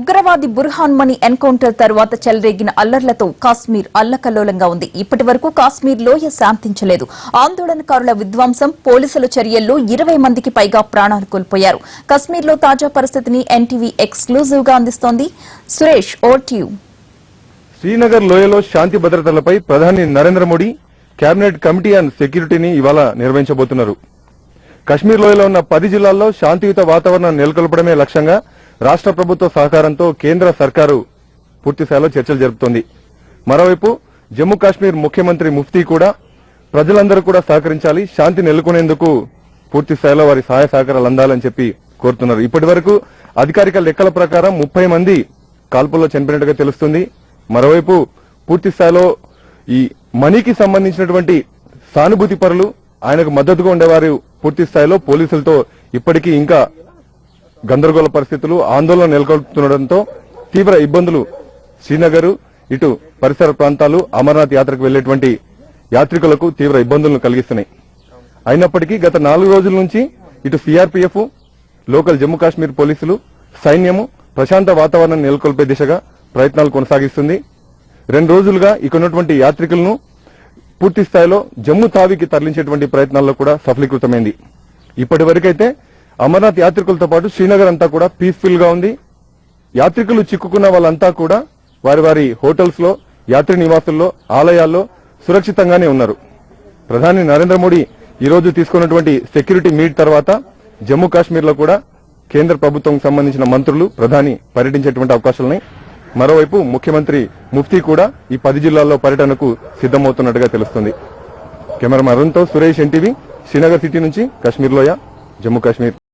ఉగ్రవాది Burhan money encounter తర్వాత చెలరేగిన అల్లర్లతో కాశ్మీర్ అల్లకల్లోలంగా ఉంది. ఇప్పటి వరకు కాశ్మీర్ లోయ శాంతించలేదు. ఆందోళనకారుల విధ్వంసం, పోలీసుల చర్యల్లో 20 మందికి పైగా ప్రాణాలు కోల్పోయారు. కాశ్మీర్లో తాజా పరిస్థితిని ఎన్టీవీ ఎక్స్క్లూజివ్ గా అందిస్తోంది. Suresh, over to you. Srinagar లోయలో శాంతి భద్రతలపై ప్రధాని Narendra Modi cabinet committee on సెక్యూరిటీని ఇవాళ నిర్వహించబోతున్నారు. కశ్మీర్ లోయలో ఉన్న 10 జిల్లాల్లో శాంతియుత వాతావరణం నెలకొల్పడమే లక్ష్యంగా రాష్ట్ర ప్రభుత్వ సహకారంతో కేంద్ర సర్కారు పూర్తిస్థాయిలో చర్చలు జరుపుతోంది. మరోవైపు జమ్మూ కాశ్మీర్ ముఖ్యమంత్రి ముఫ్తీ కూడా ప్రజలందరూ కూడా సహకరించాలి, శాంతి నెలకొనేందుకు పూర్తిస్థాయిలో వారి సహాయ సహకారాలు అందాలని చెప్పి కోరుతున్నారు. ఇప్పటి వరకు అధికారిక లెక్కల ప్రకారం 30 మంది కాల్పుల్లో చనిపోయినట్టుగా తెలుస్తుంది. మరోవైపు పూర్తిస్థాయిలో ఈ మనీకి సంబంధించినటువంటి సానుభూతి పరులు, ఆయనకు మద్దతుగా ఉండేవారు పూర్తి స్థాయిలో పోలీసులతో ఇప్పటికీ ఇంకా గందరగోళ పరిస్థితులు, ఆందోళన నెలకొల్పుతుండటంతో తీవ్ర ఇబ్బందులు శ్రీనగర్, ఇటు పరిసర ప్రాంతాలు, అమర్నాథ్ యాత్రకు వెళ్లేటువంటి యాత్రికులకు తీవ్ర ఇబ్బందులను కలిగిస్తున్నాయి. అయినప్పటికీ గత 4 రోజుల నుంచి ఇటు సిఆర్పీఎఫ్, లోకల్ జమ్మూ కాశ్మీర్ పోలీసులు, సైన్యము ప్రశాంత వాతావరణం నెలకొల్పే దిశగా ప్రయత్నాలు కొనసాగిస్తుంది. 2 రోజులుగా ఇక్కడ ఉన్నటువంటి యాత్రికులను పూర్తి స్థాయిలో జమ్మూ తావికి తరలించేటువంటి ప్రయత్నాల్లో కూడా సఫలీకృతమైంది. ఇప్పటి వరకైతే అమర్నాథ్ యాత్రికులతో పాటు శ్రీనగర్ అంతా కూడా పీస్ఫుల్ గా ఉంది. యాత్రికులు చిక్కుకున్న వాళ్ళంతా కూడా వారి వారి హోటల్స్ లో, యాత్రి నివాసుల్లో, ఆలయాల్లో సురక్షితంగానే ఉన్నారు. ప్రధాని నరేంద్ర మోడీ ఈ రోజు తీసుకున్నటువంటి సెక్యూరిటీ మీట్ తర్వాత జమ్మూ కాశ్మీర్ లో కూడా కేంద్ర ప్రభుత్వం సంబంధించిన మంత్రులు, ప్రధాని పర్యటించేటువంటి అవకాశాలున్నాయి. మరోవైపు ముఖ్యమంత్రి ముఫ్తీ కూడా ఈ 10 జిల్లాల్లో పర్యటనకు సిద్దమవుతున్నట్టుగా తెలుస్తుంది. కెమెరామెన్ అరుణ్తో సురేష్, ఎన్టీవీ, శ్రీనగర్ సిటీ నుంచి, కాశ్మీర్ లోయ, జమ్మూ కాశ్మీర్.